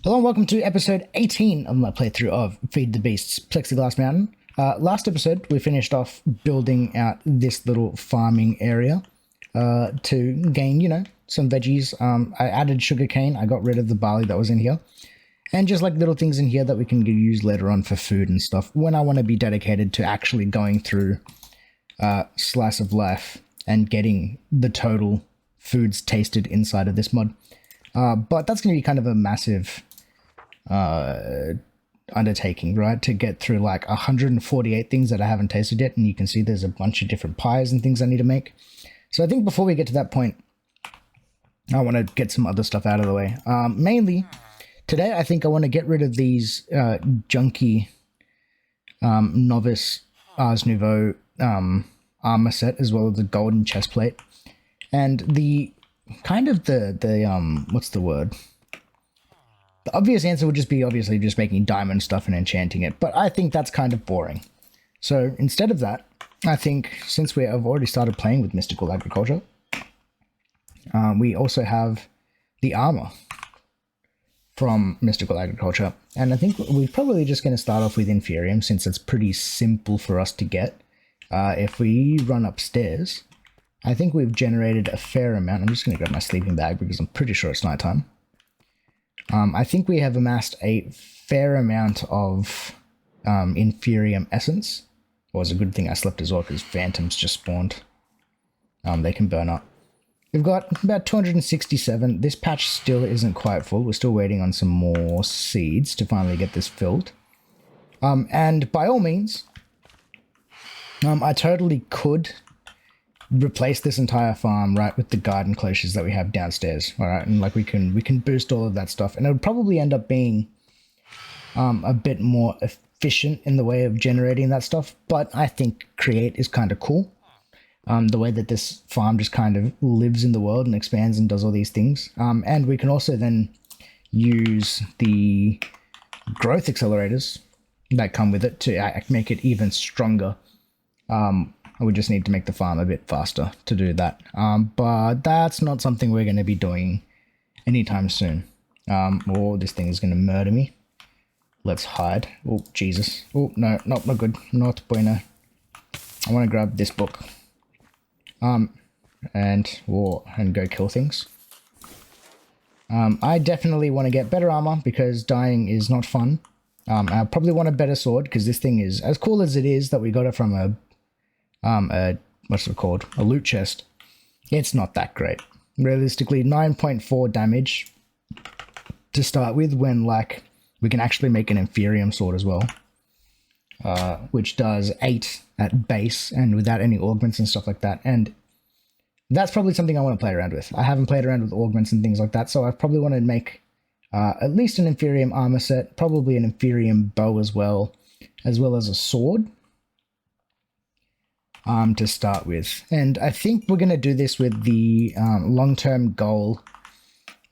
Hello and welcome to episode 18 of my playthrough of Feed the Beasts Plexiglass Mountain. Last episode we finished off building out this little farming area to gain, some veggies. I added sugarcane, I got rid of the barley that was in here. And just like little things in here that we can use later on for food and stuff when I want to be dedicated to actually going through Slice of Life and getting the total foods tasted inside of this mod. But that's going to be kind of a massive undertaking, right? To get through like 148 things that I haven't tasted yet, and you can see there's a bunch of different pies and things I need to make. So I think before we get to that point, I want to get some other stuff out of the way. Mainly, today I think I want to get rid of these junky novice Ars Nouveau armor set, as well as the golden chest plate, and the kind of the what's the word? The obvious answer would just be obviously just making diamond stuff and enchanting it, but I think that's kind of boring. So instead of that, I think since we have already started playing with mystical agriculture, we also have the armor from mystical agriculture, and I think we're probably just going to start off with Inferium since it's pretty simple for us to get. If we run upstairs, I think we've generated a fair amount. I'm just going to grab my sleeping bag because I'm pretty sure it's nighttime. I think we have amassed a fair amount of Inferium Essence. It was a good thing I slept as well because phantoms just spawned. They can burn up. We've got about 267. This patch still isn't quite full. We're still waiting on some more seeds to finally get this filled. And by all means, I totally could replace this entire farm right with the garden cloches that we have downstairs. All right, and like we can boost all of that stuff, and it would probably end up being a bit more efficient in the way of generating that stuff. But I think create is kind of cool. The way that this farm just kind of lives in the world and expands and does all these things. And we can also then use the growth accelerators that come with it to make it even stronger. We just need to make the farm a bit faster to do that. But that's not something we're going to be doing anytime soon. Or this thing is going to murder me. Let's hide. Oh, Jesus. Oh, no, not good. Not bueno. I want to grab this book. And go kill things. I definitely want to get better armor because dying is not fun. I probably want a better sword because this thing is as cool as it is that we got it from a what's it called? A loot chest. It's not that great. Realistically, 9.4 damage to start with when like we can actually make an Inferium sword as well. Which does 8 at base and without any augments and stuff like that. And that's probably something I want to play around with. I haven't played around with augments and things like that, so I probably want to make at least an Inferium armor set, probably an Inferium bow as well as a sword to start with. And I think we're going to do this with the long-term goal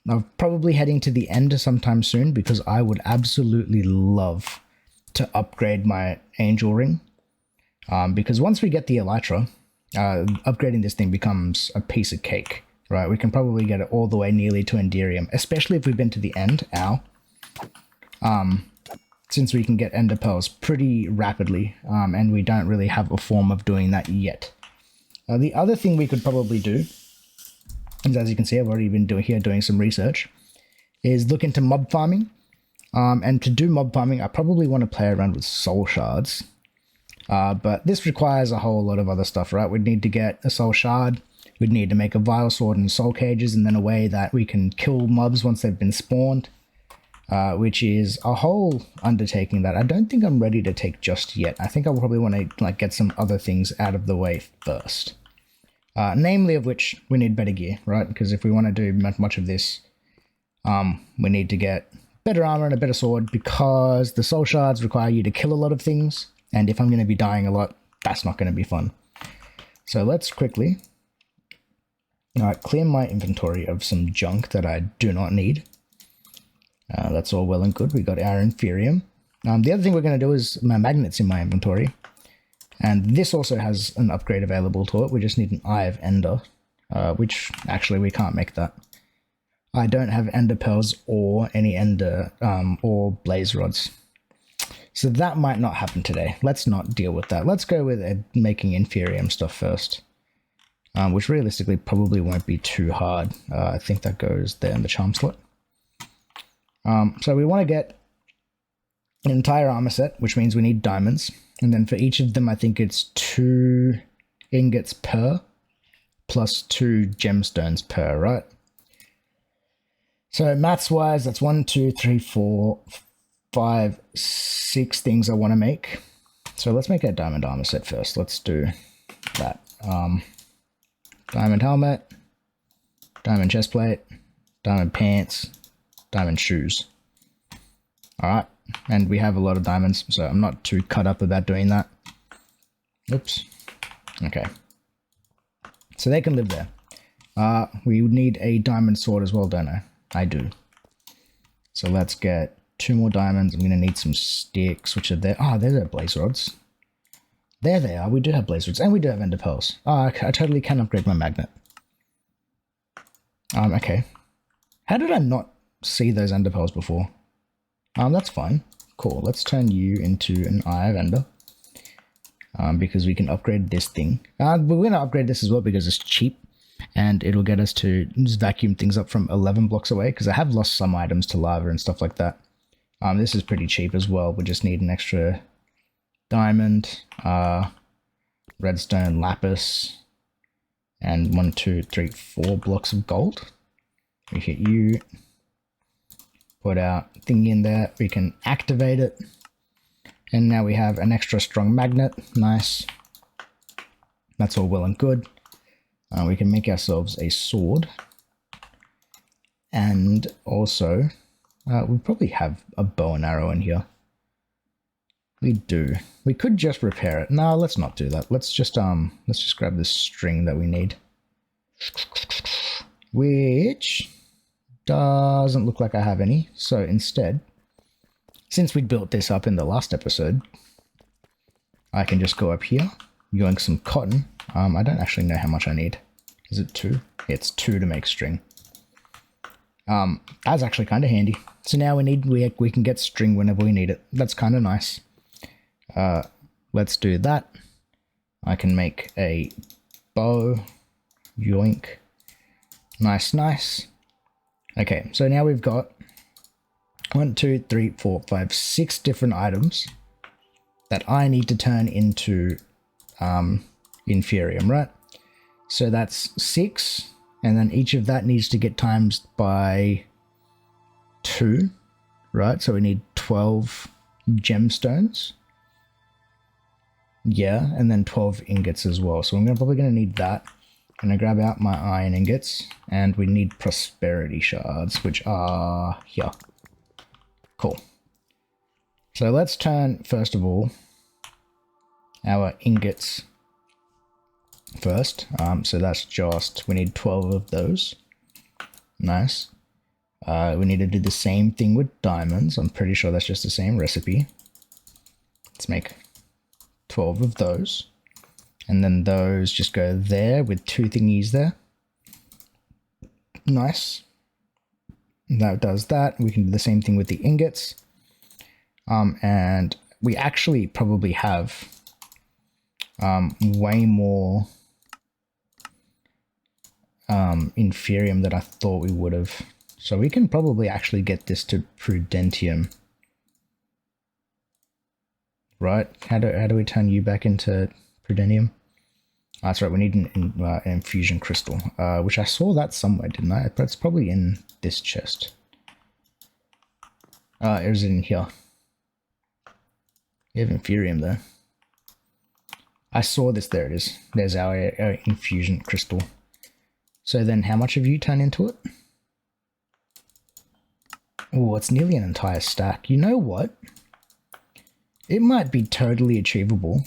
of probably heading to the end sometime soon, because I would absolutely love to upgrade my angel ring, because once we get the elytra, upgrading this thing becomes a piece of cake, right? We can probably get it all the way nearly to Enderium, especially if we've been to the end. Since we can get ender pearls pretty rapidly, and we don't really have a form of doing that yet. The other thing we could probably do, and as you can see I've already been doing some research, is look into mob farming. And to do mob farming, I probably want to play around with soul shards. But this requires a whole lot of other stuff, right? We'd need to get a soul shard, we'd need to make a vile sword and soul cages, and then a way that we can kill mobs once they've been spawned, which is a whole undertaking that I don't think I'm ready to take just yet. I think I'll probably want to like get some other things out of the way first. Namely of which we need better gear, right? Because if we want to do much of this, we need to get better armor and a better sword, because the soul shards require you to kill a lot of things, and if I'm going to be dying a lot, that's not going to be fun. So let's quickly clear my inventory of some junk that I do not need. That's all well and good. We got our Inferium. The other thing we're going to do is my magnets in my inventory, and this also has an upgrade available to it. We just need an Eye of Ender, which actually we can't make that. I don't have ender pearls or any ender or blaze rods. So that might not happen today. Let's not deal with that. Let's go with making Inferium stuff first. Which realistically probably won't be too hard. I think that goes there in the charm slot. So we want to get an entire armor set, which means we need diamonds. And then for each of them, I think it's 2 ingots per, plus 2 gemstones per, right? So maths-wise, that's 1, 2, 3, 4, 5, 6 things I want to make. So let's make a diamond armor set first. Let's do that. Diamond helmet, diamond chestplate, diamond pants, diamond shoes. Alright, and we have a lot of diamonds, so I'm not too cut up about doing that. Oops. Okay. So they can live there. We would need a diamond sword as well, don't I? I do. So let's get 2 more diamonds. I'm going to need some sticks, which are there. Oh, there's our blaze rods. There they are. We do have blaze rods, and we do have ender pearls. Oh, I totally can upgrade my magnet. Okay. How did I not see those ender pearls before? That's fine. Cool. Let's turn you into an Eye of Ender. Because we can upgrade this thing. We're going to upgrade this as well because it's cheap. And it'll get us to just vacuum things up from 11 blocks away. Because I have lost some items to lava and stuff like that. This is pretty cheap as well. We just need an extra diamond, redstone, lapis, and 1, 2, 3, 4 blocks of gold. We hit you, put our thing in there, we can activate it, and now we have an extra strong magnet. Nice. That's all well and good. We can make ourselves a sword, and also we probably have a bow and arrow in here. We do. We could just repair it. No, let's not do that. Let's just grab this string that we need. Which doesn't look like I have any. So instead, since we built this up in the last episode, I can just go up here, yoink some cotton. I don't actually know how much I need. Is it 2? It's 2 to make string. That's actually kind of handy. So now we can get string whenever we need it. That's kind of nice. Let's do that. I can make a bow. Yoink. Nice, nice. Okay, so now we've got 1, 2, 3, 4, 5, 6 different items that I need to turn into Inferium, right? So that's 6, and then each of that needs to get times by 2, right? So we need 12 gemstones. Yeah, and then 12 ingots as well. So I'm probably going to need that. I'm going to grab out my iron ingots, and we need prosperity shards, which are here. Cool. So let's turn, first of all, our ingots first. So that's just, we need 12 of those. Nice. We need to do the same thing with diamonds. I'm pretty sure that's just the same recipe. Let's make 12 of those, and then those just go there with 2 thingies there. Nice. That does that. We can do the same thing with the ingots, and we actually probably have way more Inferium than I thought we would have, so we can probably actually get this to Prudentium. Right, how do we turn you back into Prudentium? That's right, we need an Infusion Crystal, which I saw that somewhere, didn't I? But it's probably in this chest. Is it in here? We have Inferium there. I saw this, there it is. There's our Infusion Crystal. So then how much have you turned into it? Oh, it's nearly an entire stack. You know what? It might be totally achievable.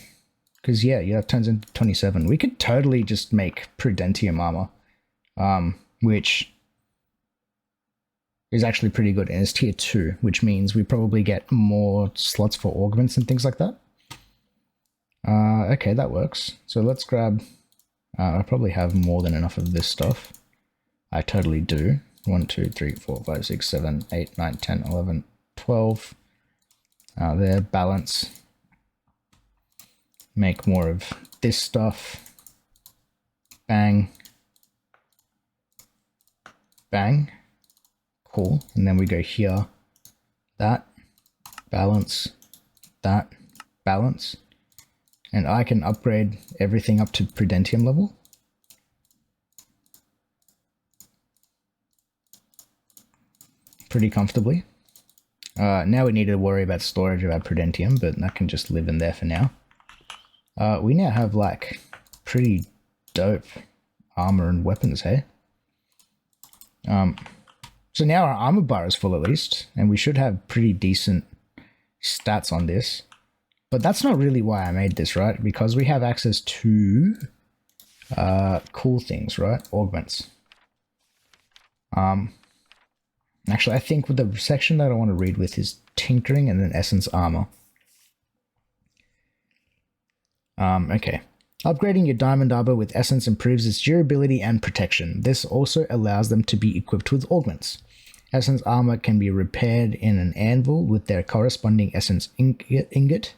Because, yeah, it turns into 27. We could totally just make Prudentium armor. Which is actually pretty good. And it's tier 2, which means we probably get more slots for augments and things like that. Okay, that works. So let's grab... I probably have more than enough of this stuff. I totally do. 1, 2, 3, 4, 5, 6, 7, 8, 9, 10, 11, 12. There, balance. Make more of this stuff. Bang. Bang. Cool. And then we go here. That. Balance. That. Balance. And I can upgrade everything up to Prudentium level. Pretty comfortably. Now we need to worry about storage of our Prudentium, but that can just live in there for now. We now have like pretty dope armor and weapons, hey? So now our armor bar is full at least, and we should have pretty decent stats on this. But that's not really why I made this, right? Because we have access to cool things, right? Augments. Actually, I think with the section that I want to read with is tinkering and then essence armor. Okay. Upgrading your diamond armor with essence improves its durability and protection. This also allows them to be equipped with augments. Essence armor can be repaired in an anvil with their corresponding essence ingot.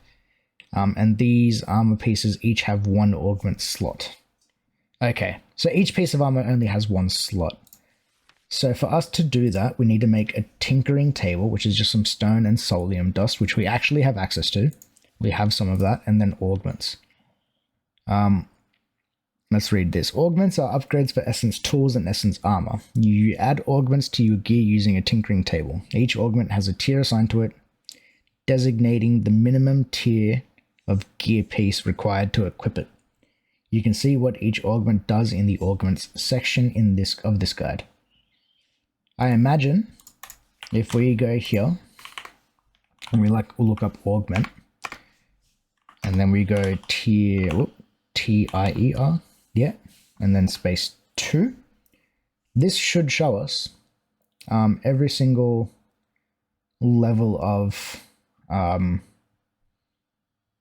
And these armor pieces each have one augment slot. Okay, so each piece of armor only has one slot. So for us to do that, we need to make a tinkering table, which is just some stone and soulium dust, which we actually have access to. We have some of that, and then augments. Let's read this. Augments are upgrades for essence tools and essence armor. You add augments to your gear using a tinkering table. Each augment has a tier assigned to it, designating the minimum tier of gear piece required to equip it. You can see what each augment does in the augments section of this guide. I imagine if we go here and we'll look up augment, and then we go tier, T-I-E-R, yeah, and then space 2. This should show us every single level of I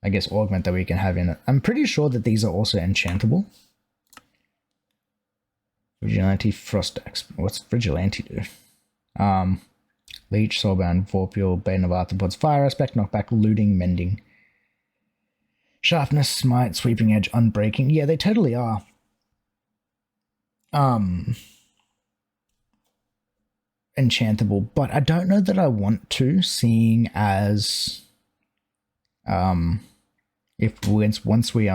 guess augment that we can have in it. I'm pretty sure that these are also enchantable. Vigilante, Frost Axe. What's Vigilante do? Leech, Soulbound, Vorpal, Bane of Arthropods, Fire Aspect, Knockback, Looting, Mending. Sharpness, Smite, Sweeping Edge, Unbreaking. Yeah, they totally are. Enchantable, but I don't know that I want to, seeing as if once we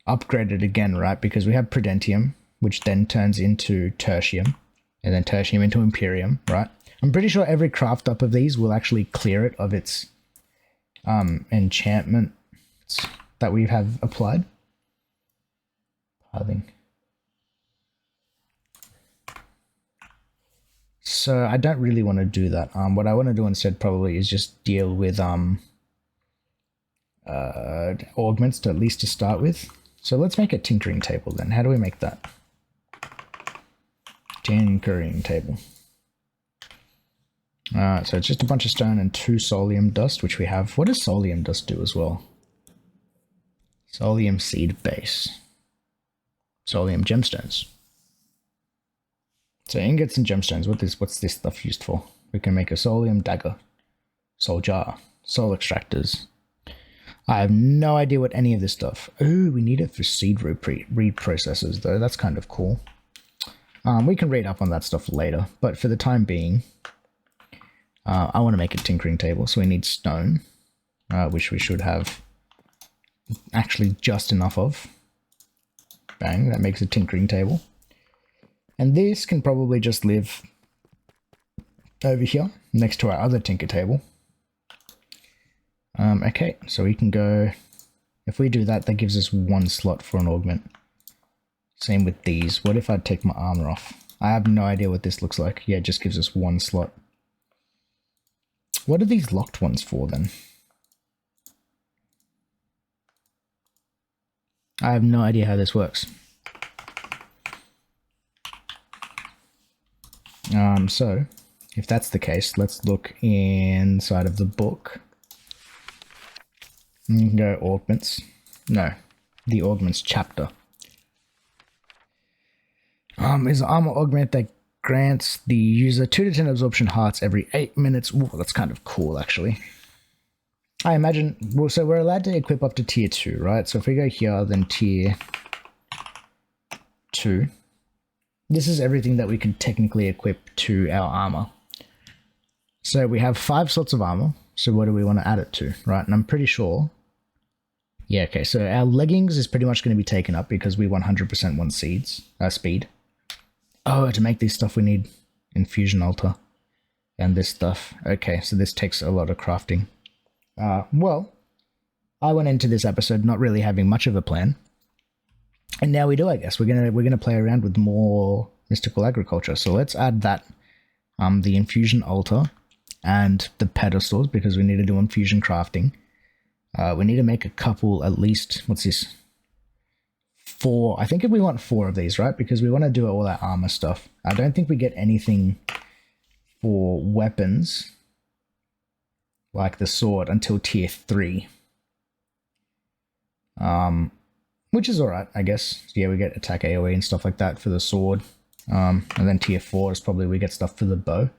upgrade it again, right? Because we have Prudentium, which then turns into Tertium, and then Tertium into Imperium, right? I'm pretty sure every craft up of these will actually clear it of its enchantments that we have applied. Pathing. So I don't really want to do that. What I want to do instead probably is just deal with augments to at least to start with. So let's make a tinkering table then. How do we make that? Tinkering table. So it's just a bunch of stone and 2 soulium dust, which we have. What does soulium dust do as well? Soulium seed base. Soulium gemstones. So ingots and gemstones. What's this stuff used for? We can make a soulium dagger, soul jar, soul extractors. I have no idea what any of this stuff. Ooh, we need it for seed read processors though. That's kind of cool. We can read up on that stuff later, but for the time being, I want to make a tinkering table. So we need stone, which we should have actually just enough of. Bang, that makes a tinkering table. And this can probably just live over here next to our other tinker table. Okay, so we can go, if we do that, that gives us 1 slot for an augment. Same with these. What if I take my armor off? I have no idea what this looks like. Yeah, it just gives us 1 slot. What are these locked ones for then? I have no idea how this works. So if that's the case, let's look inside of the book. You can go Augments. No, the Augments chapter. Is an armor augment that grants the user 2 to 10 absorption hearts every 8 minutes. Ooh, that's kind of cool, actually. I imagine, well, so we're allowed to equip up to tier 2, right? So if we go here, then tier 2. This is everything that we can technically equip to our armor. So we have 5 slots of armor. So what do we want to add it to, right? And I'm pretty sure. Yeah, okay. So our leggings is pretty much going to be taken up because we 100% want speed. Oh, to make this stuff we need Infusion Alter and this stuff. Okay, so this takes a lot of crafting. Well, I went into this episode not really having much of a plan. And now we do, I guess. We're gonna play around with more mystical agriculture. So let's add that, the Infusion Altar and the pedestals, because we need to do infusion crafting. We need to make a couple, at least, what's this? 4. I think if we want 4 of these, right? Because we want to do all that armor stuff. I don't think we get anything for weapons, like the sword, until tier 3. Which is alright, I guess. Yeah, we get attack AoE and stuff like that for the sword. And then tier 4 is probably we get stuff for the bow.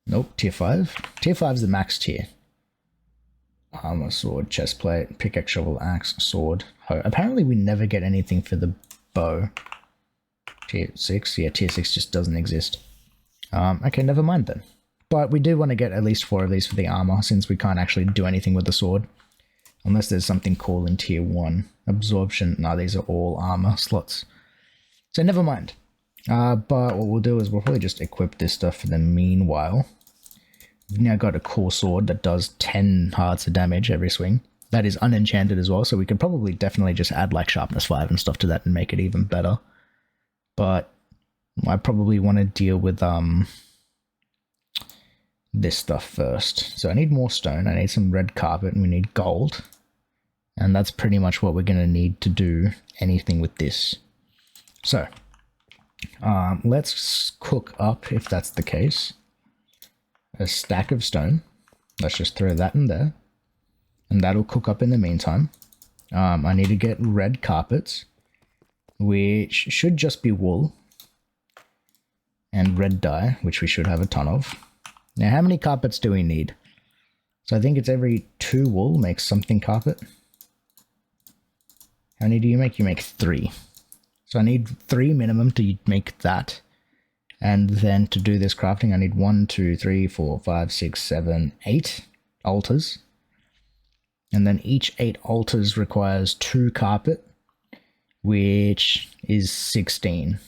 Nope, tier 5. Tier 5 is the max tier. Armor, sword, chestplate, pickaxe, shovel, axe, sword, hoe. Apparently we never get anything for the bow. Tier 6? Yeah, tier 6 just doesn't exist. Okay, never mind then. But we do want to get at least 4 of these for the armor, since we can't actually do anything with the sword. Unless there's something cool in tier 1. Absorption. No, these are all armor slots. So never mind. But what we'll do is we'll probably just equip this stuff for the meanwhile. We've now got a cool sword that does 10 hearts of damage every swing. That is unenchanted as well, so we could probably definitely just add like sharpness 5 and stuff to that and make it even better. But I probably want to deal with this stuff first. So I need more stone, I need some red carpet, and we need gold. And that's pretty much what we're going to need to do anything with this. So, let's cook up, if that's the case, a stack of stone. Let's just throw that in there. And that'll cook up in the meantime. I need to get red carpets, which should just be wool. And red dye, which we should have a ton of. Now, how many carpets do we need? So I think it's every 2 wool makes something carpet. How many do you make? You make 3. So I need 3 minimum to make that. And then to do this crafting, I need 1, 2, 3, 4, 5, 6, 7, 8 altars. And then each 8 altars requires 2 carpet, which is 16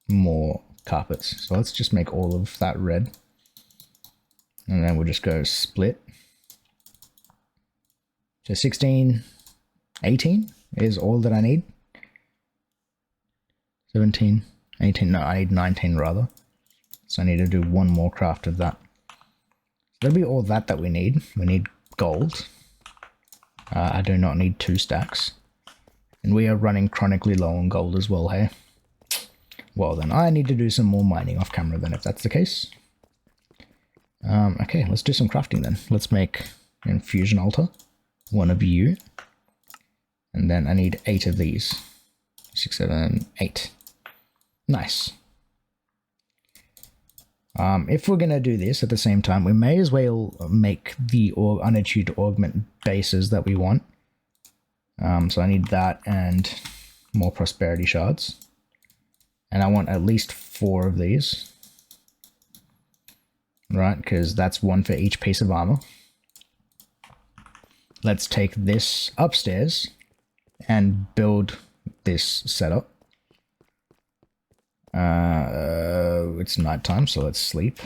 more carpets. So let's just make all of that red. And then we'll just go split. So 16, 18 is all that I need. 17, 18, no, I need 19 rather. So I need to do 1 more craft of that. That'll be all that we need. We need gold. I do not need 2 stacks. And we are running chronically low on gold as well, hey? Well then, I need to do some more mining off camera then, if that's the case. Okay, let's do some crafting then. Let's make an Infusion Altar. 1 of you. And then I need 8 of these. 6, 7, 8. Nice. If we're going to do this at the same time, we may as well make the unattuned augment bases that we want. So I need that and more prosperity shards. And I want at least 4 of these. Right, because that's 1 for each piece of armor. Let's take this upstairs and build this setup. It's nighttime, so let's sleep.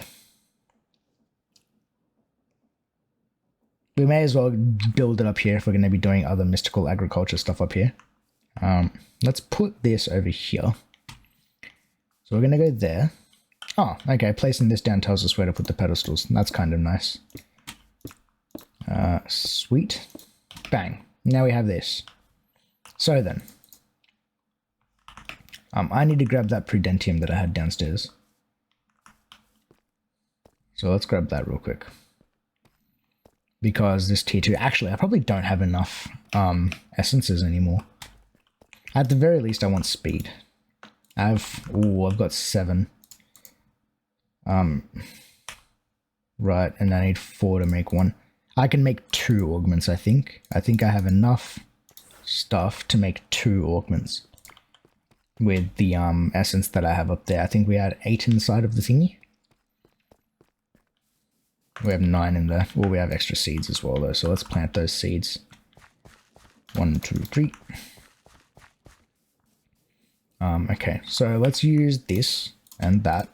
We may as well build it up here if we're going to be doing other mystical agriculture stuff up here. Let's put this over here. So we're going to go there. Oh, okay, placing this down tells us where to put the pedestals. That's kind of nice. Sweet. Bang. Now we have this. So then. I need to grab that Prudentium that I had downstairs. So let's grab that real quick. Because this tier 2... Actually, I probably don't have enough essences anymore. At the very least, I want speed. I've got 7. Right, and I need 4 to make 1. I can make 2 augments, I think. I think I have enough stuff to make 2 augments with the essence that I have up there. I think we had 8 inside of the thingy. We have 9 in there. Well, we have extra seeds as well, though, so let's plant those seeds. 1, 2, 3. Okay, so let's use this and that,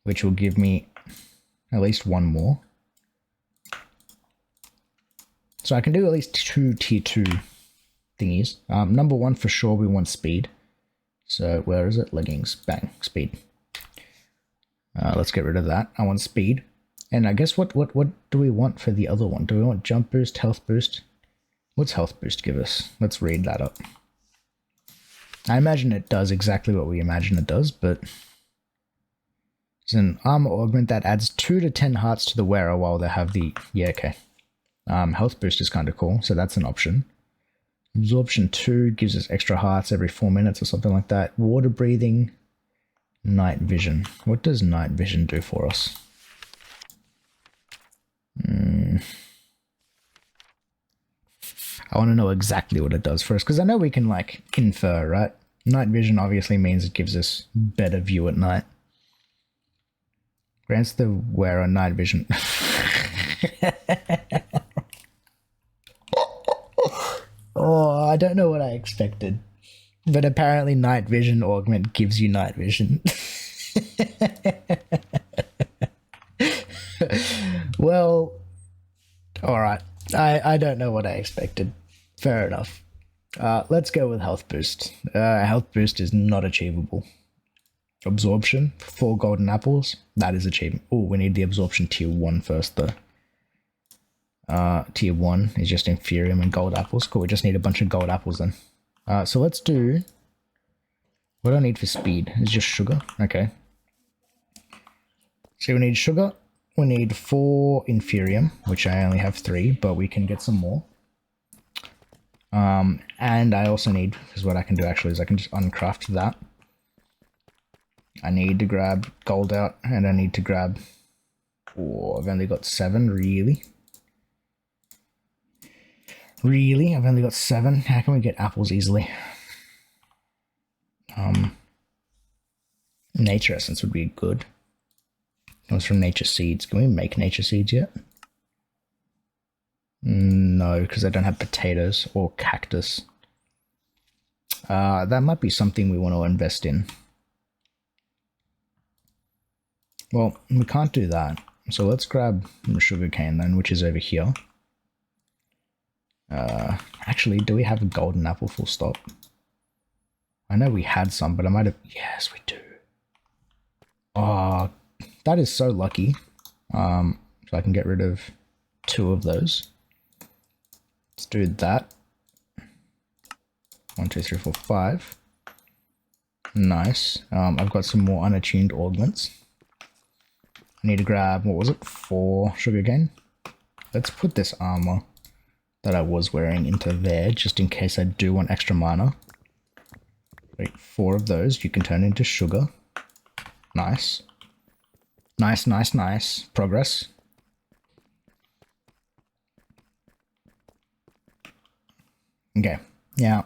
which will give me at least 1 more. So I can do at least 2 tier 2 thingies. Number 1 for sure, we want speed. So where is it? Leggings. Bang. Speed. Let's get rid of that. I want speed. And I guess what do we want for the other one? Do we want jump boost, health boost? What's health boost give us? Let's read that up. I imagine it does exactly what we imagine it does, but it's an armor augment that adds 2 to 10 hearts to the wearer while they have the... Yeah, okay. Health boost is kind of cool, so that's an option. Absorption 2 gives us extra hearts every 4 minutes or something like that. Water breathing. Night vision. What does night vision do for us? I want to know exactly what it does for us, because I know we can, like, infer, right? Night vision obviously means it gives us better view at night. Grants the wearer night vision. Oh, I don't know what I expected. But apparently night vision augment gives you night vision. Well, alright. I don't know what I expected. Fair enough. Let's go with health boost. Health boost is not achievable. Absorption, 4 golden apples. That is achievable. Oh, we need the absorption tier 1 first though. Tier 1 is just Inferium and gold apples. Cool, we just need a bunch of gold apples then. So let's do... What do I need for speed? It's just sugar. Okay. So we need sugar. We need 4 Inferium, which I only have 3, but we can get some more. And I also need, because what I can do actually is I can just uncraft that. I need to grab gold out, and I need to grab... Oh, I've only got 7, really? Really? I've only got 7? How can we get apples easily? Nature Essence would be good. Comes from Nature Seeds. Can we make Nature Seeds yet? No, because I don't have potatoes or cactus. That might be something we want to invest in. Well, we can't do that. So let's grab the sugarcane then, which is over here. Actually, do we have a golden apple full stop? I know we had some, but I might have... Yes, we do. Oh, that is so lucky. So I can get rid of 2 of those. Let's do that. 1, 2, 3, 4, 5. Nice. I've got some more unattuned augments. I need to grab, what was it? 4 sugarcane. Let's put this armor that I was wearing into there, just in case I do want extra mana. Wait, 4 of those you can turn into sugar. Nice. Nice, nice, nice. Progress. Okay, now,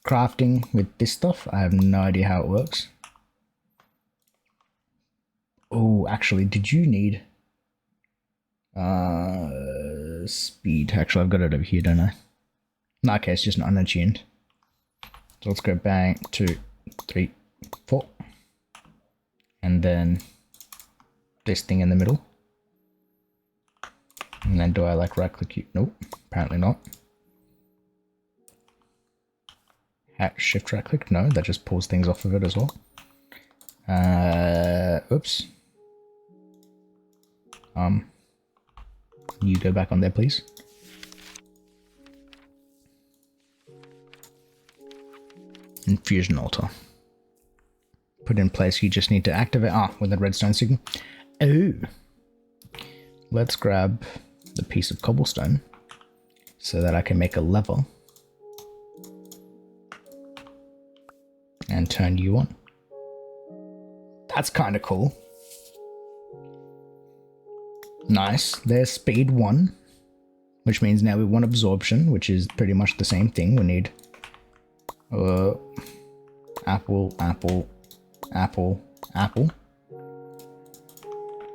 crafting with this stuff, I have no idea how it works. Oh, actually, did you need... speed. Actually, I've got it over here, don't I? In that case, just an unattuned. So let's go bang, 2, 3, 4. And then this thing in the middle. And then do I like right click you? Nope, apparently not. Shift right click? No, that just pulls things off of it as well. Oops. You go back on there, please. Infusion Altar. Put in place, you just need to activate, with the redstone signal. Oh! Let's grab the piece of cobblestone so that I can make a lever. and turn you on. That's kind of cool. Nice. There's speed 1, which means now we want absorption, which is pretty much the same thing. We need apple, apple, apple, apple.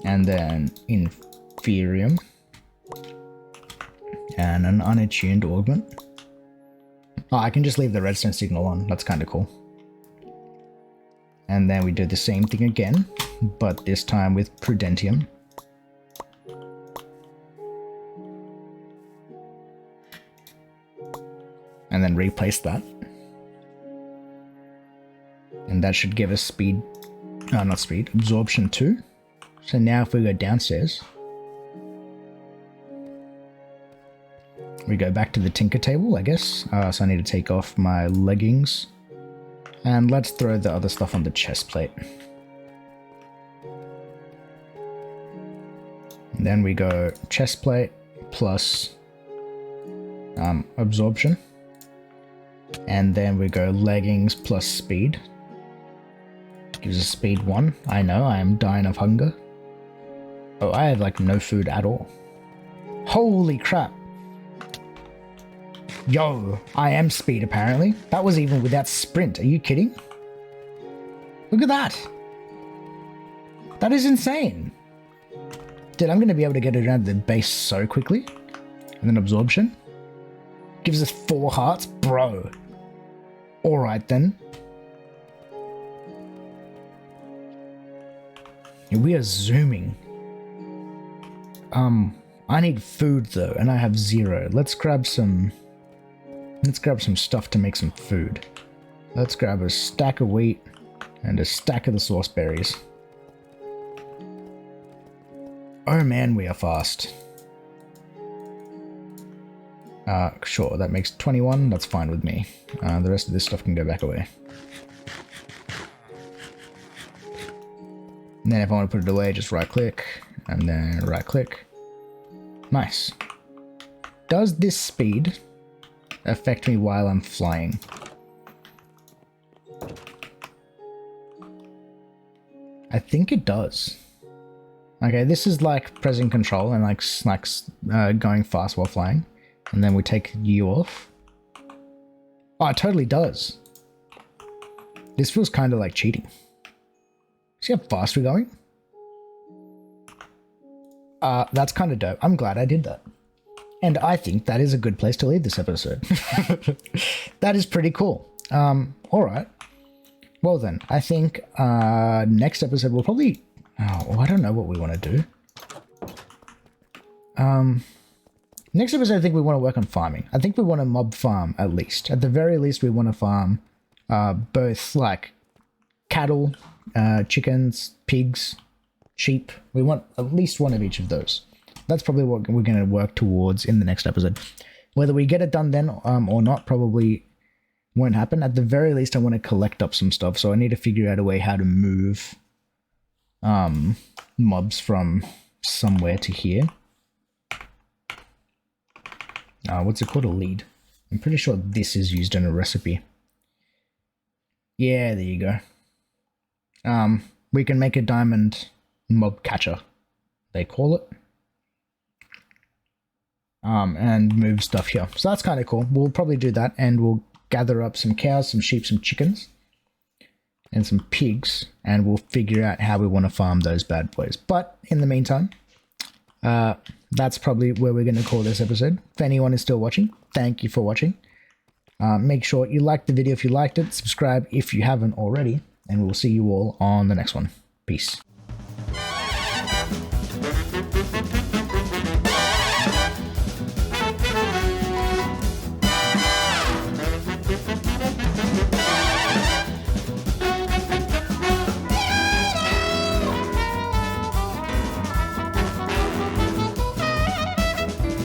And then Inferium. And an unattuned Augment. Oh, I can just leave the redstone signal on. That's kind of cool. And then we do the same thing again, but this time with Prudentium. And then replace that. And that should give us speed, not speed, absorption 2. So now if we go downstairs, we go back to the tinker table, I guess. So I need to take off my leggings. And let's throw the other stuff on the chest plate. And then we go chest plate plus absorption. And then we go leggings plus speed. Gives us speed 1. I know, I am dying of hunger. Oh, I have like no food at all. Holy crap. Yo, I am speed apparently. That was even without sprint. Are you kidding? Look at that. That is insane. Dude, I'm going to be able to get around the base so quickly. And then absorption. Gives us 4 hearts. Bro. Alright then. Yeah, we are zooming. I need food though, and I have 0. Let's grab some stuff to make some food. Let's grab a stack of wheat and a stack of the sauce berries. Oh man, we are fast. Sure, that makes 21. That's fine with me. The rest of this stuff can go back away. And then if I want to put it away, just right click and then right click. Nice. Does this speed affect me while I'm flying? I think it does. Okay, this is like pressing control and like going fast while flying. And then we take you off. Oh, it totally does. This feels kind of like cheating. See how fast we're going? That's kind of dope. I'm glad I did that. And I think that is a good place to leave this episode. That is pretty cool. Alright. Well then, I think next episode we'll probably... Oh, I don't know what we want to do. Next episode I think we want to work on farming. I think we want to mob farm at least. At the very least we want to farm both like cattle, chickens, pigs, sheep. We want at least one of each of those. That's probably what we're going to work towards in the next episode. Whether we get it done then or not probably won't happen. At the very least I want to collect up some stuff, so I need to figure out a way how to move mobs from somewhere to here. What's it called? A lead. I'm pretty sure this is used in a recipe. Yeah, there you go. We can make a diamond mob catcher, they call it. And move stuff here. So that's kind of cool. We'll probably do that, and we'll gather up some cows, some sheep, some chickens, and some pigs, and we'll figure out how we want to farm those bad boys. But in the meantime, that's probably where we're going to call this episode. If anyone is still watching, thank you for watching. Make sure you like the video if you liked it, subscribe if you haven't already, and we'll see you all on the next one. Peace.